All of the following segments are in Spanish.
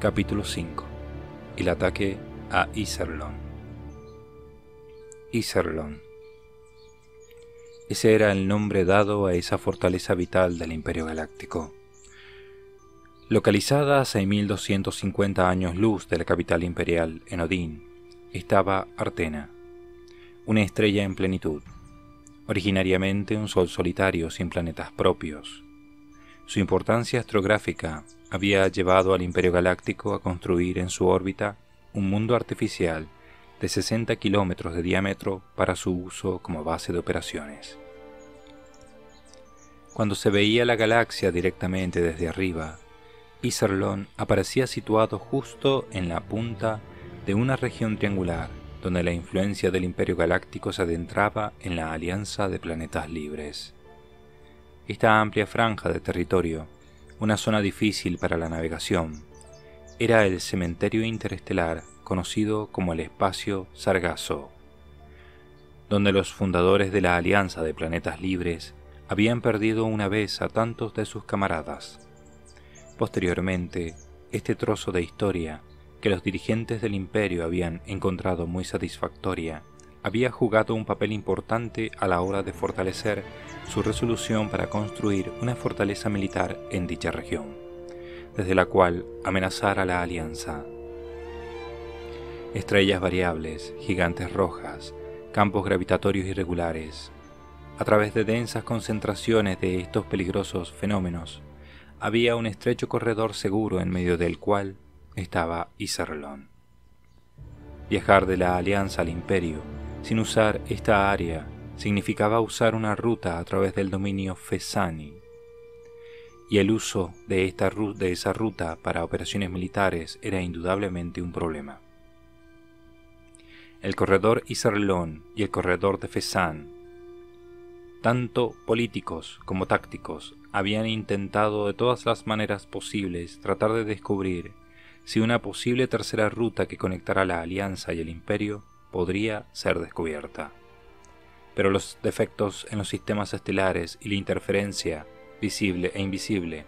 Capítulo 5. El ataque a Iserlohn. Iserlohn. Ese era el nombre dado a esa fortaleza vital del Imperio Galáctico. Localizada a 6250 años luz de la capital imperial, en Odín, estaba Artena, una estrella en plenitud, originariamente un sol solitario sin planetas propios. Su importancia astrográfica había llevado al Imperio Galáctico a construir en su órbita un mundo artificial de 60 kilómetros de diámetro para su uso como base de operaciones. Cuando se veía la galaxia directamente desde arriba, Iserlohn aparecía situado justo en la punta de una región triangular donde la influencia del Imperio Galáctico se adentraba en la Alianza de Planetas Libres. Esta amplia franja de territorio, una zona difícil para la navegación, era el cementerio interestelar conocido como el Espacio Sargasso, donde los fundadores de la Alianza de Planetas Libres habían perdido una vez a tantos de sus camaradas. Posteriormente, este trozo de historia, que los dirigentes del Imperio habían encontrado muy satisfactoria, había jugado un papel importante a la hora de fortalecer su resolución para construir una fortaleza militar en dicha región, desde la cual amenazar a la Alianza. Estrellas variables, gigantes rojas, campos gravitatorios irregulares. A través de densas concentraciones de estos peligrosos fenómenos, había un estrecho corredor seguro en medio del cual estaba Iserlohn. Viajar de la Alianza al Imperio sin usar esta área significaba usar una ruta a través del dominio Fesani, y el uso de esa ruta para operaciones militares era indudablemente un problema. El corredor Iserlohn y el corredor de Fesan, tanto políticos como tácticos, habían intentado de todas las maneras posibles tratar de descubrir si una posible tercera ruta que conectara la Alianza y el Imperio podría ser descubierta. Pero los defectos en los sistemas estelares y la interferencia visible e invisible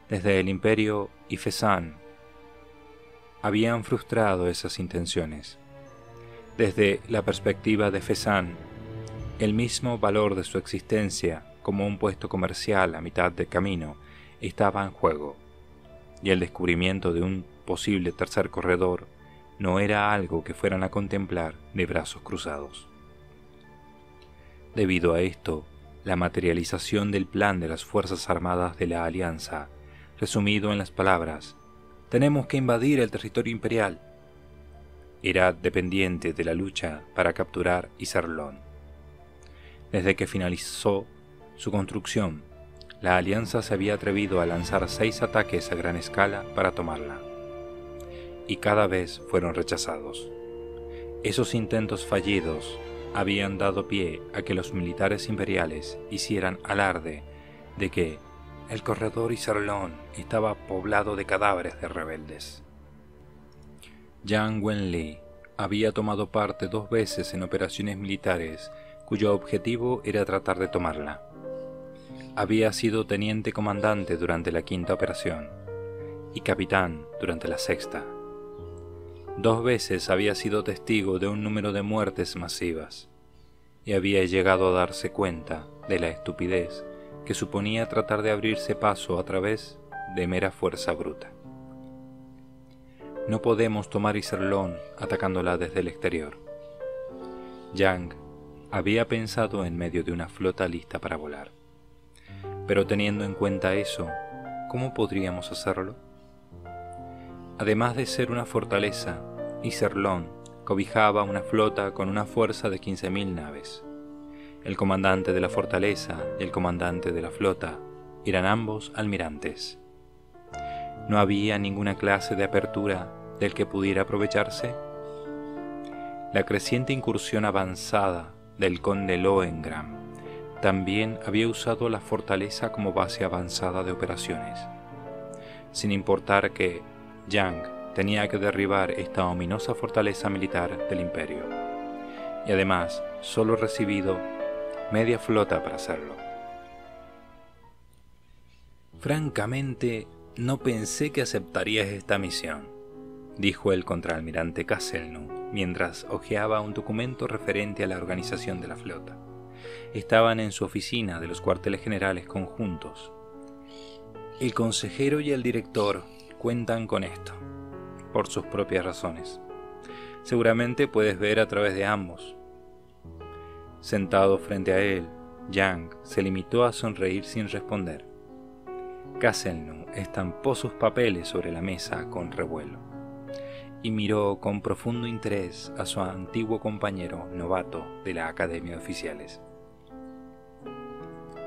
desde el Imperio y Fesan habían frustrado esas intenciones. Desde la perspectiva de Fesan, el mismo valor de su existencia como un puesto comercial a mitad de camino estaba en juego, y el descubrimiento de un posible tercer corredor no era algo que fueran a contemplar de brazos cruzados. Debido a esto, la materialización del plan de las Fuerzas Armadas de la Alianza, resumido en las palabras «tenemos que invadir el territorio imperial», era dependiente de la lucha para capturar Iserlohn. Desde que finalizó su construcción, la Alianza se había atrevido a lanzar 6 ataques a gran escala para tomarla, y cada vez fueron rechazados. Esos intentos fallidos habían dado pie a que los militares imperiales hicieran alarde de que el corredor Iserlohn estaba poblado de cadáveres de rebeldes. Yang Wenli había tomado parte 2 veces en operaciones militares cuyo objetivo era tratar de tomarla. Había sido teniente comandante durante la 5ª operación y capitán durante la 6ª. 2 veces había sido testigo de un número de muertes masivas y había llegado a darse cuenta de la estupidez que suponía tratar de abrirse paso a través de mera fuerza bruta. No podemos tomar Iserlohn atacándola desde el exterior. Yang había pensado en medio de una flota lista para volar. Pero teniendo en cuenta eso, ¿cómo podríamos hacerlo? Además de ser una fortaleza, Iserlohn cobijaba una flota con una fuerza de 15.000 naves. El comandante de la fortaleza y el comandante de la flota eran ambos almirantes. ¿No había ninguna clase de apertura del que pudiera aprovecharse? La creciente incursión avanzada del conde Lohengram también había usado la fortaleza como base avanzada de operaciones, sin importar que Yang tenía que derribar esta ominosa fortaleza militar del Imperio, y además solo recibido media flota para hacerlo. Francamente, no pensé que aceptarías esta misión, dijo el contraalmirante Castelnau, mientras hojeaba un documento referente a la organización de la flota. Estaban en su oficina de los cuarteles generales conjuntos. El consejero y el director cuentan con esto, por sus propias razones. Seguramente puedes ver a través de ambos. Sentado frente a él, Yang se limitó a sonreír sin responder. Castelnau estampó sus papeles sobre la mesa con revuelo y miró con profundo interés a su antiguo compañero novato de la Academia de Oficiales.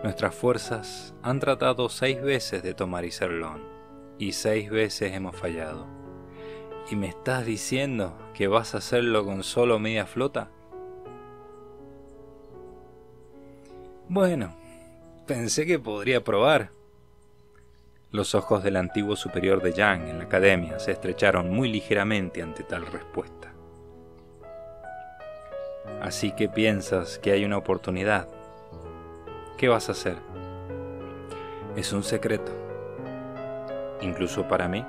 Nuestras fuerzas han tratado 6 veces de tomar Iserlohn y 6 veces hemos fallado. ¿Y me estás diciendo que vas a hacerlo con solo media flota? Bueno, pensé que podría probar. Los ojos del antiguo superior de Yang en la academia se estrecharon muy ligeramente ante tal respuesta. Así que piensas que hay una oportunidad. ¿Qué vas a hacer? Es un secreto, incluso para mí.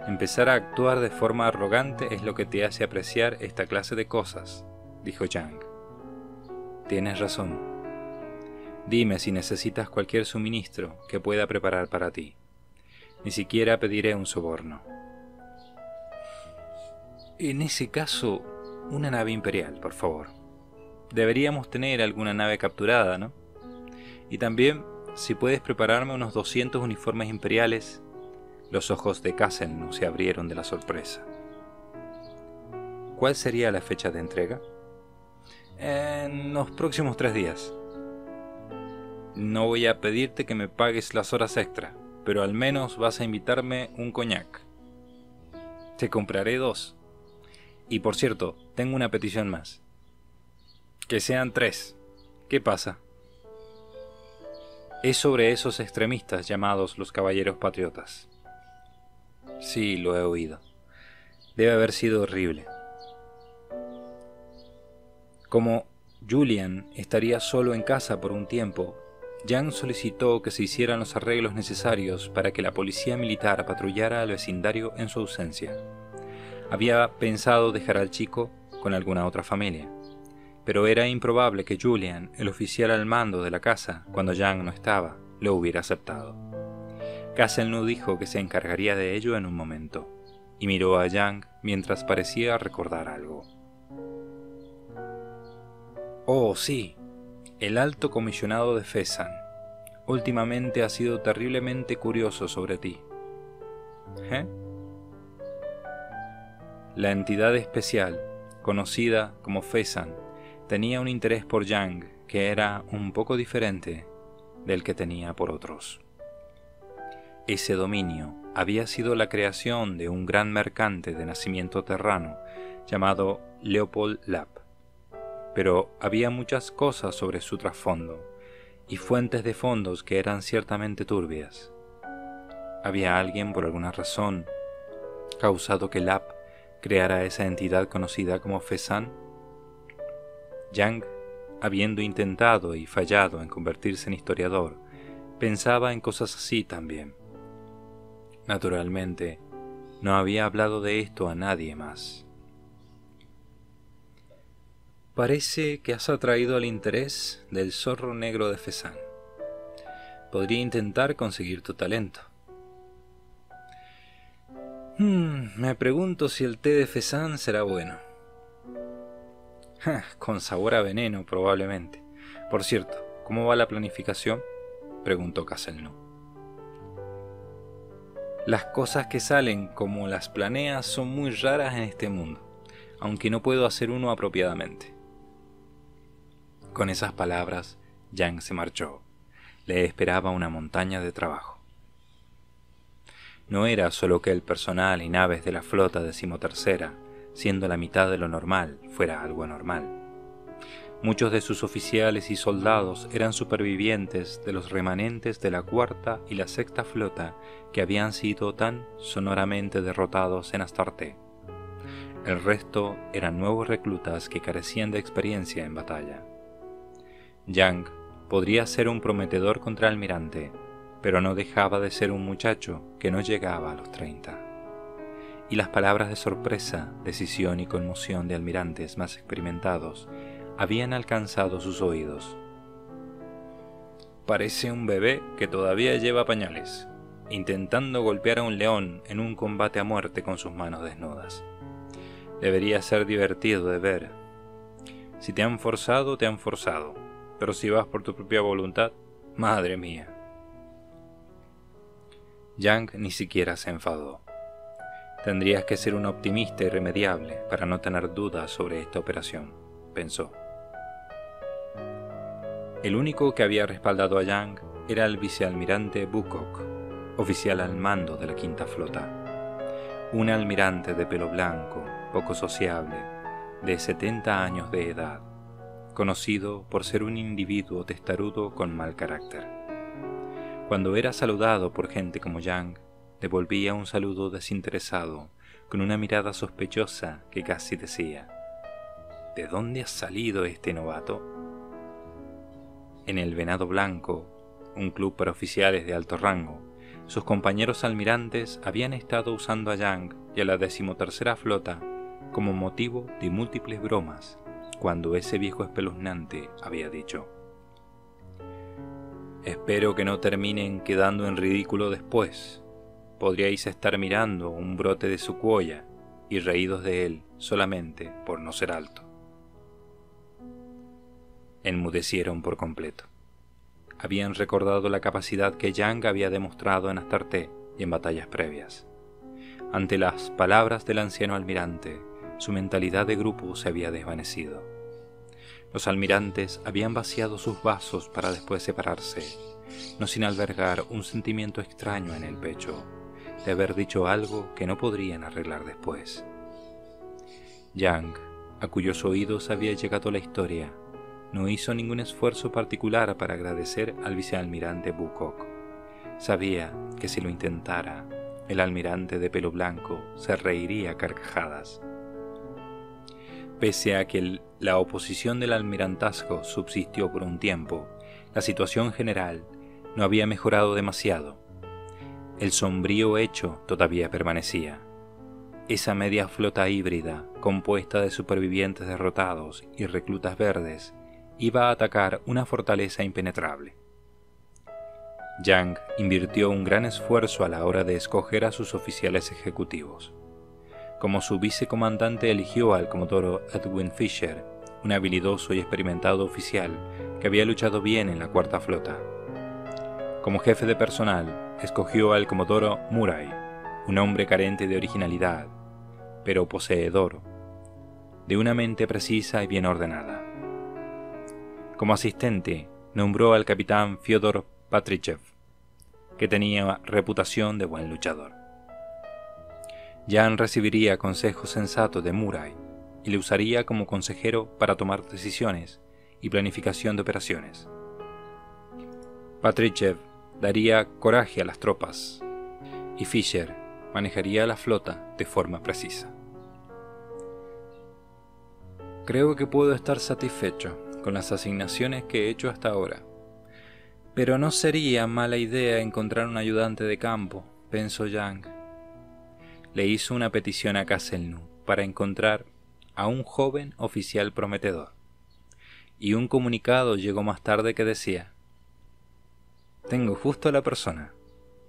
Empezar a actuar de forma arrogante es lo que te hace apreciar esta clase de cosas, dijo Yang. Tienes razón. Dime si necesitas cualquier suministro que pueda preparar para ti. Ni siquiera pediré un soborno. En ese caso, una nave imperial, por favor. Deberíamos tener alguna nave capturada, ¿no? Y también, si puedes prepararme unos 200 uniformes imperiales. Los ojos de Castelnau se abrieron de la sorpresa. ¿Cuál sería la fecha de entrega? En los próximos 3 días. No voy a pedirte que me pagues las horas extra, pero al menos vas a invitarme un coñac. Te compraré 2. Y por cierto, tengo una petición más. Que sean 3. ¿Qué pasa? Es sobre esos extremistas llamados los Caballeros Patriotas. Sí, lo he oído. Debe haber sido horrible. Como Julian estaría solo en casa por un tiempo, Yang solicitó que se hicieran los arreglos necesarios para que la policía militar patrullara el vecindario en su ausencia. Había pensado dejar al chico con alguna otra familia, pero era improbable que Julian, el oficial al mando de la casa, cuando Yang no estaba, lo hubiera aceptado. Castelnau dijo que se encargaría de ello en un momento, y miró a Yang mientras parecía recordar algo. Oh, sí, el alto comisionado de Fezzan. Últimamente ha sido terriblemente curioso sobre ti. ¿Eh? La entidad especial, conocida como Fezzan, tenía un interés por Yang que era un poco diferente del que tenía por otros. Ese dominio había sido la creación de un gran mercante de nacimiento terrano llamado Leopold Lapp, pero había muchas cosas sobre su trasfondo y fuentes de fondos que eran ciertamente turbias. Había alguien, por alguna razón, causado que Lapp creara esa entidad conocida como Fezzan. Yang, habiendo intentado y fallado en convertirse en historiador, pensaba en cosas así también. Naturalmente, no había hablado de esto a nadie más. Parece que has atraído el interés del zorro negro de Fezzan. Podría intentar conseguir tu talento. Me pregunto si el té de Fezzan será bueno. Con sabor a veneno, probablemente. Por cierto, ¿cómo va la planificación?, preguntó Castelnau. Las cosas que salen como las planeas son muy raras en este mundo, aunque no puedo hacer uno apropiadamente. Con esas palabras, Yang se marchó. Le esperaba una montaña de trabajo. No era solo que el personal y naves de la flota 13ª, siendo la mitad de lo normal, fuera algo anormal. Muchos de sus oficiales y soldados eran supervivientes de los remanentes de la 4ª y la 6ª flota que habían sido tan sonoramente derrotados en Astarte. El resto eran nuevos reclutas que carecían de experiencia en batalla. Yang podría ser un prometedor contraalmirante, pero no dejaba de ser un muchacho que no llegaba a los 30. y las palabras de sorpresa, decisión y conmoción de almirantes más experimentados habían alcanzado sus oídos. Parece un bebé que todavía lleva pañales, intentando golpear a un león en un combate a muerte con sus manos desnudas. Debería ser divertido de ver. Si te han forzado, te han forzado, pero si vas por tu propia voluntad, madre mía. Yang ni siquiera se enfadó. Tendrías que ser un optimista irremediable para no tener dudas sobre esta operación, pensó. El único que había respaldado a Yang era el vicealmirante Bukok, oficial al mando de la quinta flota. Un almirante de pelo blanco, poco sociable, de 70 años de edad, conocido por ser un individuo testarudo con mal carácter. Cuando era saludado por gente como Yang, devolvía un saludo desinteresado, con una mirada sospechosa que casi decía: ¿de dónde ha salido este novato? En el Venado Blanco, un club para oficiales de alto rango, sus compañeros almirantes habían estado usando a Yang y a la 13ª flota como motivo de múltiples bromas, cuando ese viejo espeluznante había dicho: «Espero que no terminen quedando en ridículo después. Podríais estar mirando un brote de secuoya y reídos de él solamente por no ser alto». Enmudecieron por completo. Habían recordado la capacidad que Yang había demostrado en Astarte y en batallas previas. Ante las palabras del anciano almirante, su mentalidad de grupo se había desvanecido. Los almirantes habían vaciado sus vasos para después separarse, no sin albergar un sentimiento extraño en el pecho, de haber dicho algo que no podrían arreglar después. Yang, a cuyos oídos había llegado la historia, no hizo ningún esfuerzo particular para agradecer al vicealmirante Bukok. Sabía que si lo intentara, el almirante de pelo blanco se reiría a carcajadas. Pese a que la oposición del almirantazgo subsistió por un tiempo, la situación general no había mejorado demasiado. El sombrío hecho todavía permanecía. Esa media flota híbrida, compuesta de supervivientes derrotados y reclutas verdes, iba a atacar una fortaleza impenetrable. Yang invirtió un gran esfuerzo a la hora de escoger a sus oficiales ejecutivos. Como su vicecomandante eligió al comodoro Edwin Fisher, un habilidoso y experimentado oficial que había luchado bien en la cuarta flota. Como jefe de personal, escogió al comodoro Murray, un hombre carente de originalidad, pero poseedor de una mente precisa y bien ordenada. Como asistente, nombró al capitán Fyodor Patrichev, que tenía reputación de buen luchador. Jan recibiría consejos sensatos de Murray y le usaría como consejero para tomar decisiones y planificación de operaciones. Patrichev daría coraje a las tropas y Fisher manejaría la flota de forma precisa. Creo que puedo estar satisfecho con las asignaciones que he hecho hasta ahora, pero no sería mala idea encontrar un ayudante de campo, pensó Yang. Le hizo una petición a Castelnau para encontrar a un joven oficial prometedor, y un comunicado llegó más tarde que decía: «Tengo justo a la persona,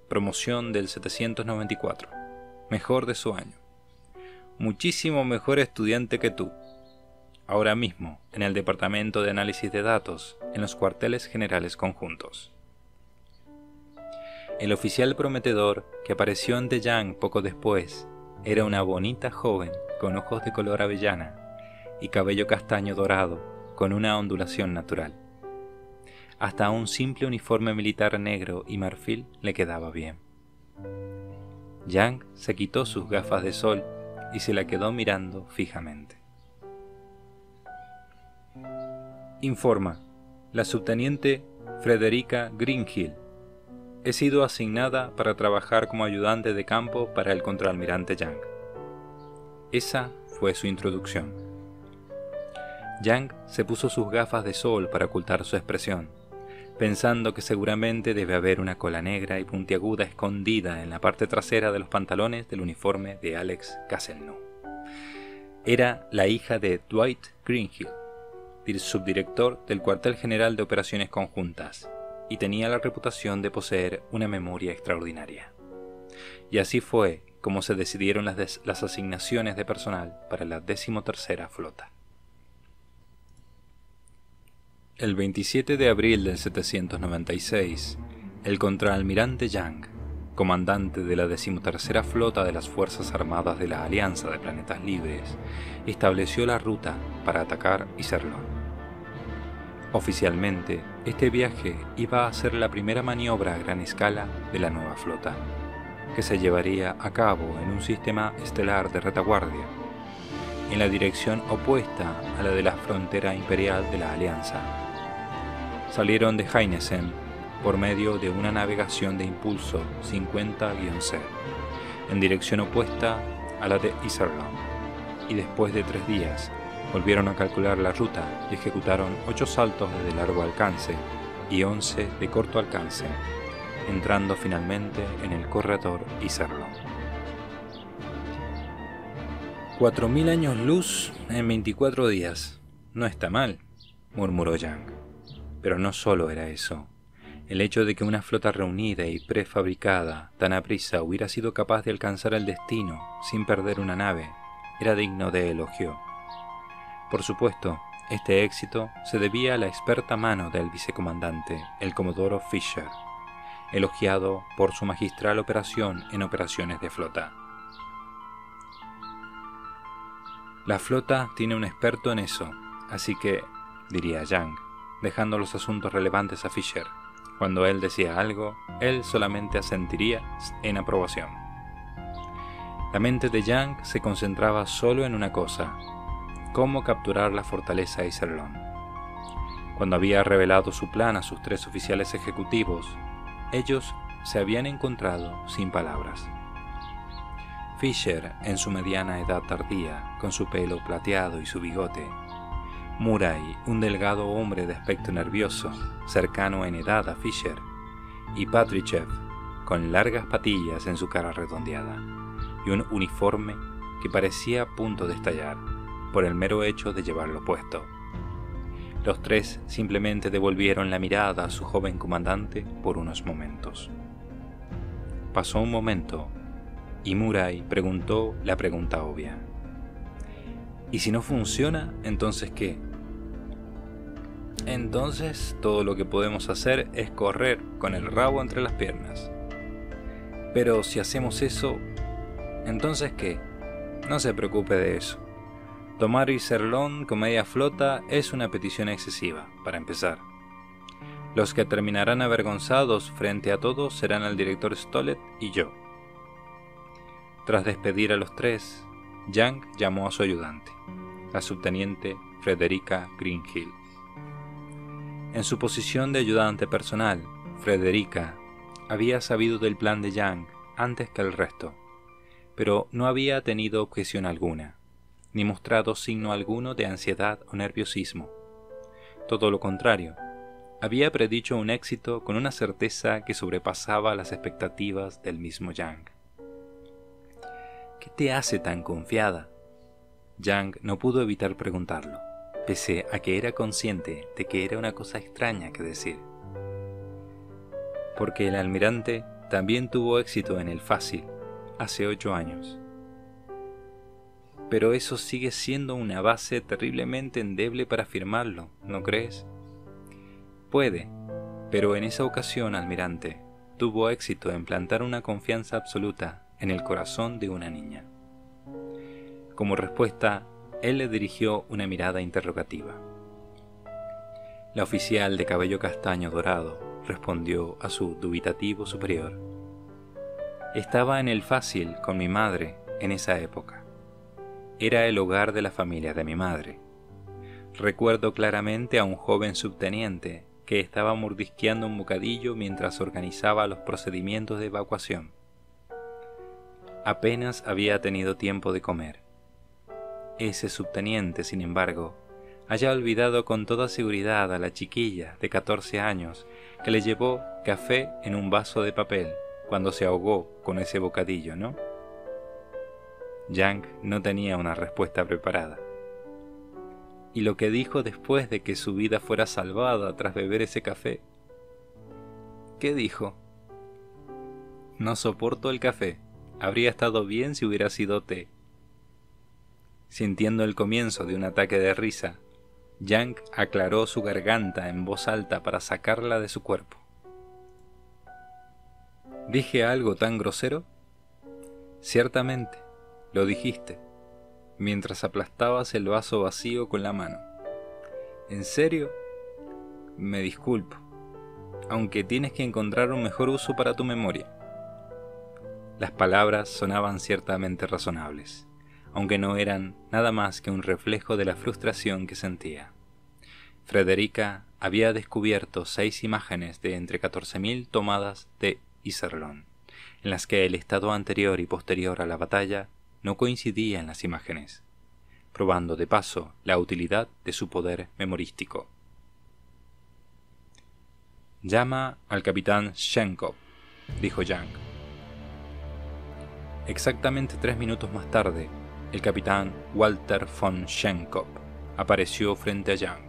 promoción del 794, mejor de su año, muchísimo mejor estudiante que tú, ahora mismo en el departamento de análisis de datos en los cuarteles generales conjuntos». El oficial prometedor que apareció ante Yang poco después era una bonita joven con ojos de color avellana y cabello castaño dorado con una ondulación natural. Hasta un simple uniforme militar negro y marfil le quedaba bien. Yang se quitó sus gafas de sol y se la quedó mirando fijamente. Informa: la subteniente Frederica Greenhill. He sido asignada para trabajar como ayudante de campo para el contraalmirante Yang. Esa fue su introducción. Yang se puso sus gafas de sol para ocultar su expresión, pensando que seguramente debe haber una cola negra y puntiaguda escondida en la parte trasera de los pantalones del uniforme de Alex Castelnau. Era la hija de Dwight Greenhill, subdirector del Cuartel General de Operaciones Conjuntas, y tenía la reputación de poseer una memoria extraordinaria. Y así fue como se decidieron las asignaciones de personal para la 13ª Flota. El 27 de abril del 796, el contraalmirante Young, comandante de la 13ª Flota de las Fuerzas Armadas de la Alianza de Planetas Libres, estableció la ruta para atacar Iserlohn. Oficialmente, este viaje iba a ser la primera maniobra a gran escala de la nueva flota, que se llevaría a cabo en un sistema estelar de retaguardia, en la dirección opuesta a la de la frontera imperial de la Alianza. Salieron de Heinesheim por medio de una navegación de impulso 50-C, en dirección opuesta a la de Iserlohn, y después de 3 días volvieron a calcular la ruta y ejecutaron 8 saltos de largo alcance y 11 de corto alcance, entrando finalmente en el corredor Iserlohn. 4000 años luz en 24 días. No está mal, murmuró Young. Pero no solo era eso. El hecho de que una flota reunida y prefabricada tan aprisa hubiera sido capaz de alcanzar el destino sin perder una nave era digno de elogio. Por supuesto, este éxito se debía a la experta mano del vicecomandante, el comodoro Fisher, elogiado por su magistral operación en operaciones de flota. La flota tiene un experto en eso, así que, diría Young, dejando los asuntos relevantes a Fisher. Cuando él decía algo, él solamente asentiría en aprobación. La mente de Young se concentraba solo en una cosa: cómo capturar la fortaleza Iserlohn. Cuando había revelado su plan a sus 3 oficiales ejecutivos, ellos se habían encontrado sin palabras. Fisher, en su mediana edad tardía, con su pelo plateado y su bigote; Murray, un delgado hombre de aspecto nervioso, cercano en edad a Fisher; y Patriczev, con largas patillas en su cara redondeada, y un uniforme que parecía a punto de estallar, por el mero hecho de llevarlo puesto. Los 3 simplemente devolvieron la mirada a su joven comandante por unos momentos. Pasó un momento, y Murray preguntó la pregunta obvia. ¿Y si no funciona, entonces qué? Entonces todo lo que podemos hacer es correr con el rabo entre las piernas. Pero si hacemos eso, ¿entonces qué? No se preocupe de eso. Tomar Iserlohn con media flota es una petición excesiva, para empezar. Los que terminarán avergonzados frente a todos serán el director Stollett y yo. Tras despedir a los 3, Young llamó a su ayudante, la subteniente Frederica Greenhill. En su posición de ayudante personal, Frederica había sabido del plan de Young antes que el resto, pero no había tenido objeción alguna, ni mostrado signo alguno de ansiedad o nerviosismo. Todo lo contrario, había predicho un éxito con una certeza que sobrepasaba las expectativas del mismo Young. ¿Qué te hace tan confiada? Young no pudo evitar preguntarlo, pese a que era consciente de que era una cosa extraña que decir. Porque el almirante también tuvo éxito en el Fácil, hace 8 años. Pero eso sigue siendo una base terriblemente endeble para afirmarlo, ¿no crees? Puede, pero en esa ocasión, almirante, tuvo éxito en plantar una confianza absoluta en el corazón de una niña. Como respuesta, él le dirigió una mirada interrogativa. La oficial de cabello castaño dorado respondió a su dubitativo superior. Estaba en el Fácil con mi madre en esa época. Era el hogar de la familia de mi madre. Recuerdo claramente a un joven subteniente que estaba mordisqueando un bocadillo mientras organizaba los procedimientos de evacuación. Apenas había tenido tiempo de comer. Ese subteniente, sin embargo, haya olvidado con toda seguridad a la chiquilla de 14 años que le llevó café en un vaso de papel cuando se ahogó con ese bocadillo, ¿no? Yang no tenía una respuesta preparada. ¿Y lo que dijo después de que su vida fuera salvada tras beber ese café? ¿Qué dijo? No soporto el café. Habría estado bien si hubiera sido té. Sintiendo el comienzo de un ataque de risa, Yang aclaró su garganta en voz alta para sacarla de su cuerpo. ¿Dije algo tan grosero? Ciertamente, lo dijiste, mientras aplastabas el vaso vacío con la mano. ¿En serio? Me disculpo, aunque tienes que encontrar un mejor uso para tu memoria. Las palabras sonaban ciertamente razonables, aunque no eran nada más que un reflejo de la frustración que sentía. Frederica había descubierto 6 imágenes de entre 14.000 tomadas de Iserlohn, en las que el estado anterior y posterior a la batalla no coincidía en las imágenes, probando de paso la utilidad de su poder memorístico. «Llama al capitán Schenkov», dijo Yang. Exactamente 3 minutos más tarde, el capitán Walter von Schenkov apareció frente a Yang.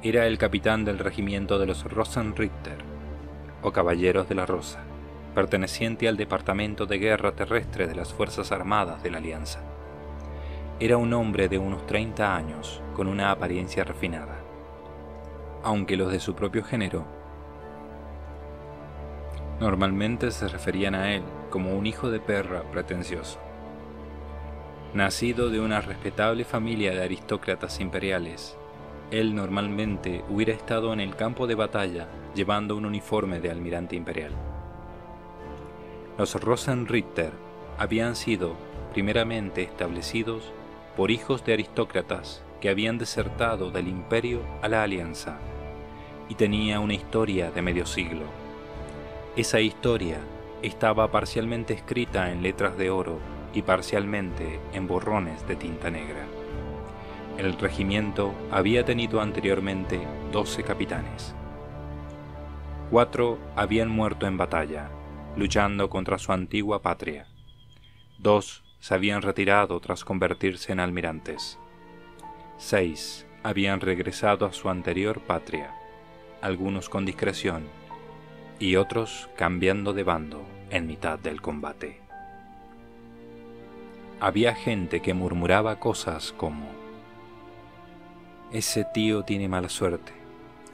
Era el capitán del regimiento de los Rosenritter, o Caballeros de la Rosa, perteneciente al Departamento de Guerra Terrestre de las Fuerzas Armadas de la Alianza. Era un hombre de unos 30 años, con una apariencia refinada, aunque los de su propio género normalmente se referían a él como un hijo de perra pretencioso. Nacido de una respetable familia de aristócratas imperiales, él normalmente hubiera estado en el campo de batalla llevando un uniforme de almirante imperial. Los Rosenritter habían sido primeramente establecidos por hijos de aristócratas que habían desertado del imperio a la alianza, y tenía una historia de medio siglo. Esa historia estaba parcialmente escrita en letras de oro y parcialmente en borrones de tinta negra. El regimiento había tenido anteriormente 12 capitanes. 4 habían muerto en batalla, luchando contra su antigua patria. 2 se habían retirado tras convertirse en almirantes. 6 habían regresado a su anterior patria, algunos con discreción, y otros cambiando de bando en mitad del combate. Había gente que murmuraba cosas como: «Ese tío tiene mala suerte.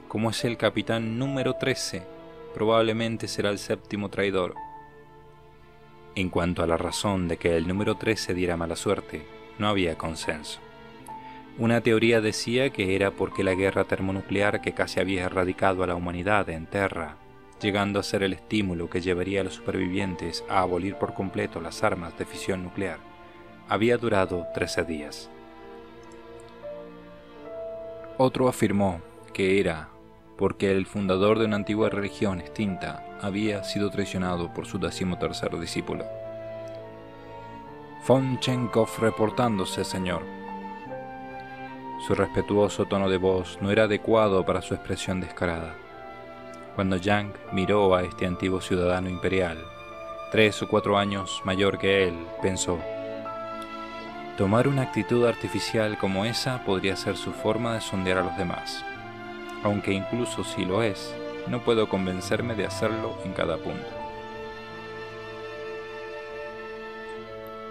Como es el capitán número 13, probablemente será el 7º traidor». En cuanto a la razón de que el número 13 diera mala suerte, no había consenso. Una teoría decía que era porque la guerra termonuclear que casi había erradicado a la humanidad en Terra, llegando a ser el estímulo que llevaría a los supervivientes a abolir por completo las armas de fisión nuclear, había durado 13 días. Otro afirmó que era porque el fundador de una antigua religión extinta había sido traicionado por su 13º discípulo. «Von Schenkov reportándose, señor». Su respetuoso tono de voz no era adecuado para su expresión descarada. Cuando Yang miró a este antiguo ciudadano imperial, 3 o 4 años mayor que él, pensó: tomar una actitud artificial como esa podría ser su forma de sondear a los demás. Aunque incluso si lo es, no puedo convencerme de hacerlo en cada punto.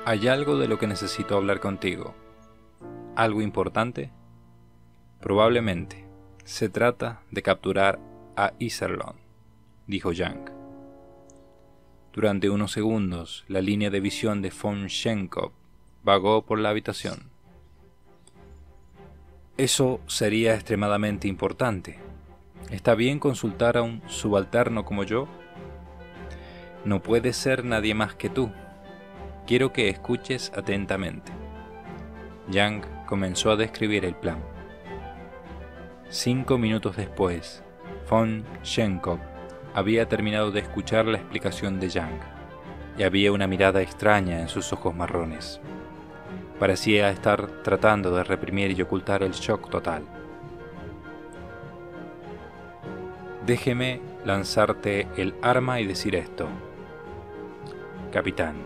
¿Hay algo de lo que necesito hablar contigo? ¿Algo importante? Probablemente. Se trata de capturar a Iserlohn, dijo Yang. Durante unos segundos, la línea de visión de von Schenkov vagó por la habitación. Eso sería extremadamente importante. ¿Está bien consultar a un subalterno como yo? No puede ser nadie más que tú. Quiero que escuches atentamente. Yang comenzó a describir el plan. 5 minutos después, von Schenkov había terminado de escuchar la explicación de Yang, y había una mirada extraña en sus ojos marrones. Parecía estar tratando de reprimir y ocultar el shock total. Déjeme lanzarte el arma y decir esto. Capitán,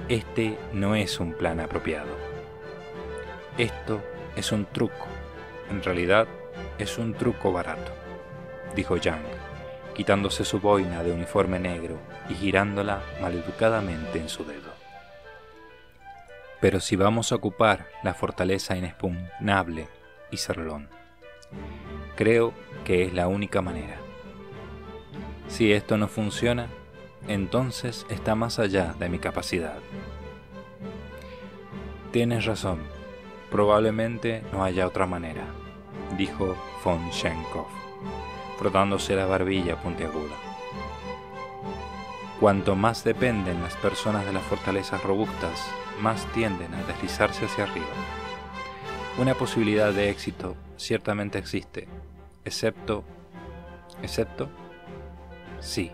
este no es un plan apropiado. Esto es un truco. En realidad, es un truco barato, dijo Yang, quitándose su boina de uniforme negro y girándola maleducadamente en su dedo. Pero si vamos a ocupar la fortaleza inexpugnable Iserlón, creo que es la única manera. Si esto no funciona, entonces está más allá de mi capacidad. Tienes razón, probablemente no haya otra manera, dijo von Schenkopf, frotándose la barbilla puntiaguda. Cuanto más dependen las personas de las fortalezas robustas, más tienden a deslizarse hacia arriba. Una posibilidad de éxito ciertamente existe, excepto... Sí,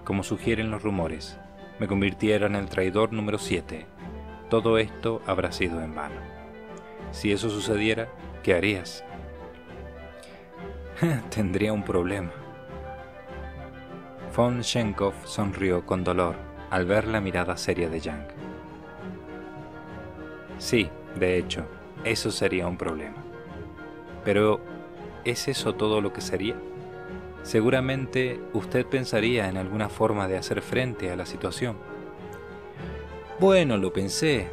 como sugieren los rumores, me convirtiera en el traidor número 7. Todo esto habrá sido en vano. Si eso sucediera, ¿qué harías? Tendría un problema. Von Schenkopf sonrió con dolor al ver la mirada seria de Yang. Sí, de hecho, eso sería un problema. Pero, ¿es eso todo lo que sería? Seguramente usted pensaría en alguna forma de hacer frente a la situación. Bueno, lo pensé,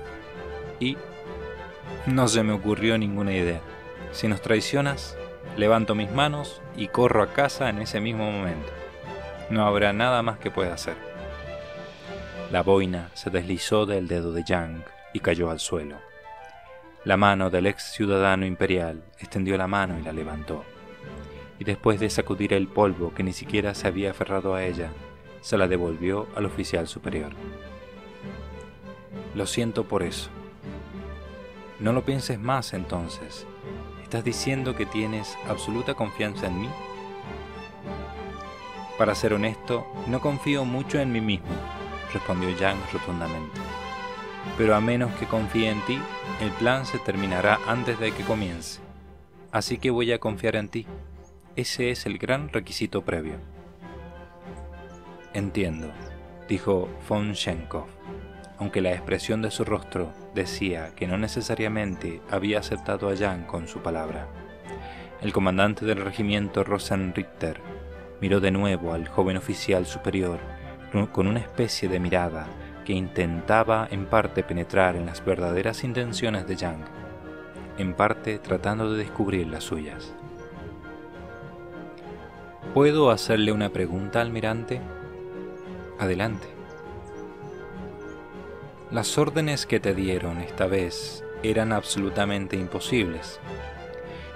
y no se me ocurrió ninguna idea. Si nos traicionas, levanto mis manos y corro a casa en ese mismo momento. No habrá nada más que pueda hacer. La boina se deslizó del dedo de Yang y cayó al suelo. La mano del ex ciudadano imperial extendió la mano y la levantó. Y después de sacudir el polvo que ni siquiera se había aferrado a ella, se la devolvió al oficial superior. Lo siento por eso. No lo pienses más entonces. ¿Estás diciendo que tienes absoluta confianza en mí? Para ser honesto, no confío mucho en mí mismo, respondió Yang rotundamente. Pero a menos que confíe en ti, el plan se terminará antes de que comience. Así que voy a confiar en ti. Ese es el gran requisito previo. Entiendo, dijo von Schenkopf, aunque la expresión de su rostro decía que no necesariamente había aceptado a Yang con su palabra. El comandante del regimiento Rosenritter miró de nuevo al joven oficial superior con una especie de mirada que intentaba en parte penetrar en las verdaderas intenciones de Yang, en parte tratando de descubrir las suyas. ¿Puedo hacerle una pregunta, almirante? Adelante. Las órdenes que te dieron esta vez eran absolutamente imposibles.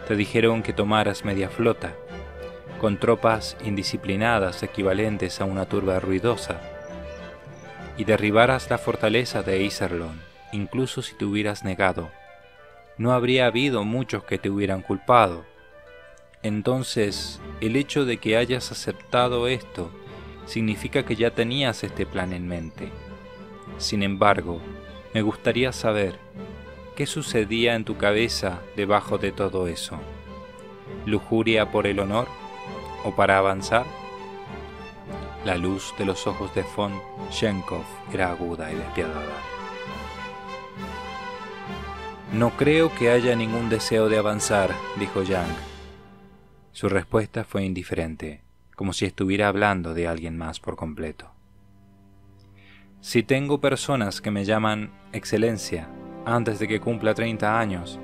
Te dijeron que tomaras media flota, con tropas indisciplinadas equivalentes a una turba ruidosa, y derribaras la fortaleza de Iserlón, incluso si te hubieras negado. No habría habido muchos que te hubieran culpado. Entonces, el hecho de que hayas aceptado esto significa que ya tenías este plan en mente. Sin embargo, me gustaría saber qué sucedía en tu cabeza debajo de todo eso. ¿Lujuria por el honor o para avanzar? La luz de los ojos de von Schenkopf era aguda y despiadada. No creo que haya ningún deseo de avanzar, dijo Yang. Su respuesta fue indiferente, como si estuviera hablando de alguien más por completo. Si tengo personas que me llaman Excelencia antes de que cumpla 30 años,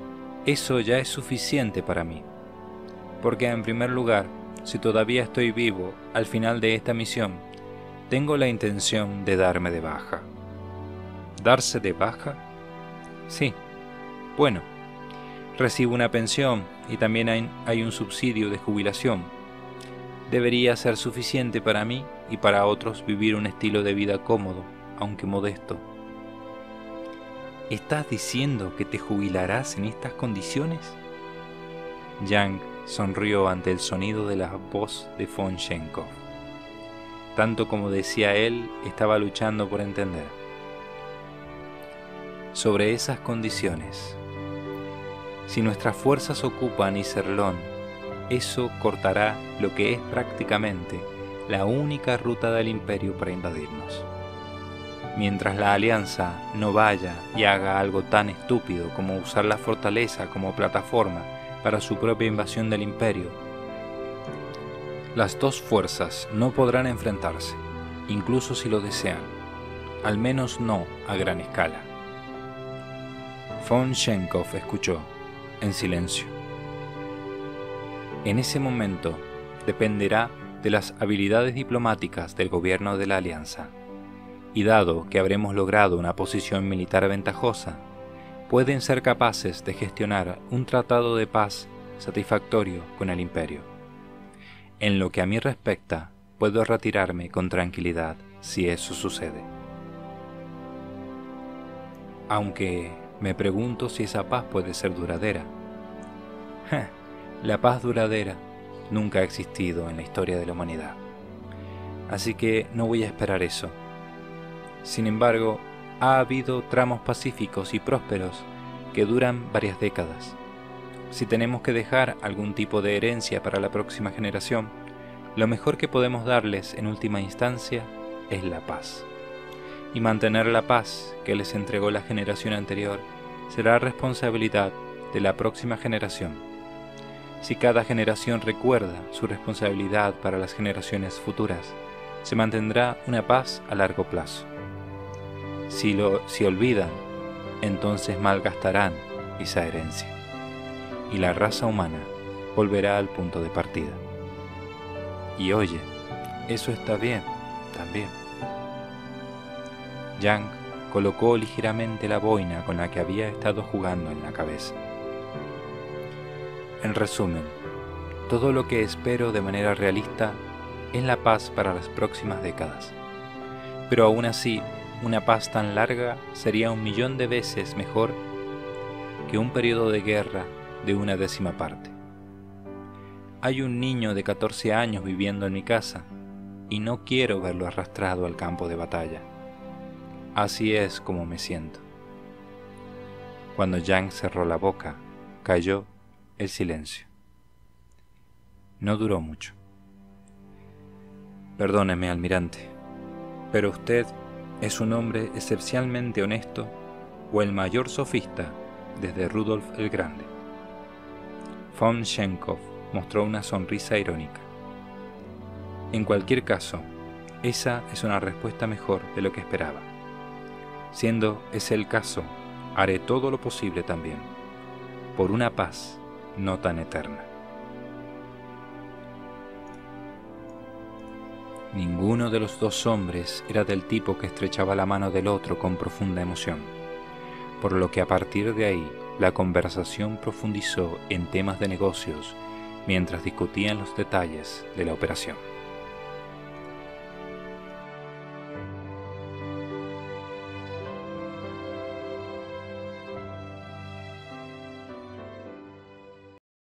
eso ya es suficiente para mí. Porque en primer lugar, si todavía estoy vivo al final de esta misión, tengo la intención de darme de baja. ¿Darse de baja? Sí. Bueno, recibo una pensión y también hay un subsidio de jubilación. Debería ser suficiente para mí y para otros vivir un estilo de vida cómodo, aunque modesto. ¿Estás diciendo que te jubilarás en estas condiciones? Yang sonrió ante el sonido de la voz de von Schenkopf. Tanto como decía él, estaba luchando por entender. Sobre esas condiciones, si nuestras fuerzas ocupan Iserlón, eso cortará lo que es prácticamente la única ruta del Imperio para invadirnos. Mientras la Alianza no vaya y haga algo tan estúpido como usar la fortaleza como plataforma para su propia invasión del Imperio, las dos fuerzas no podrán enfrentarse, incluso si lo desean, al menos no a gran escala. Von Schenkov escuchó, en silencio. En ese momento dependerá de las habilidades diplomáticas del gobierno de la Alianza, y dado que habremos logrado una posición militar ventajosa, pueden ser capaces de gestionar un tratado de paz satisfactorio con el Imperio. En lo que a mí respecta, puedo retirarme con tranquilidad si eso sucede. Aunque me pregunto si esa paz puede ser duradera. La paz duradera nunca ha existido en la historia de la humanidad, así que no voy a esperar eso. Sin embargo, ha habido tramos pacíficos y prósperos que duran varias décadas. Si tenemos que dejar algún tipo de herencia para la próxima generación, lo mejor que podemos darles en última instancia es la paz. Y mantener la paz que les entregó la generación anterior será responsabilidad de la próxima generación. Si cada generación recuerda su responsabilidad para las generaciones futuras, se mantendrá una paz a largo plazo. Si olvidan, entonces malgastarán esa herencia, y la raza humana volverá al punto de partida. Y oye, eso está bien, también. Yang colocó ligeramente la boina con la que había estado jugando en la cabeza. En resumen, todo lo que espero de manera realista es la paz para las próximas décadas. Pero aún así, una paz tan larga sería 1.000.000 de veces mejor que un periodo de guerra de 1/10 parte. Hay un niño de 14 años viviendo en mi casa y no quiero verlo arrastrado al campo de batalla. Así es como me siento. Cuando Yang cerró la boca, cayó el silencio. No duró mucho. Perdóneme, almirante, pero usted es un hombre excepcionalmente honesto o el mayor sofista desde Rudolf el Grande. Von Schenkov mostró una sonrisa irónica. En cualquier caso, esa es una respuesta mejor de lo que esperaba. Siendo ese el caso, haré todo lo posible también, por una paz no tan eterna. Ninguno de los dos hombres era del tipo que estrechaba la mano del otro con profunda emoción, por lo que a partir de ahí la conversación profundizó en temas de negocios mientras discutían los detalles de la operación.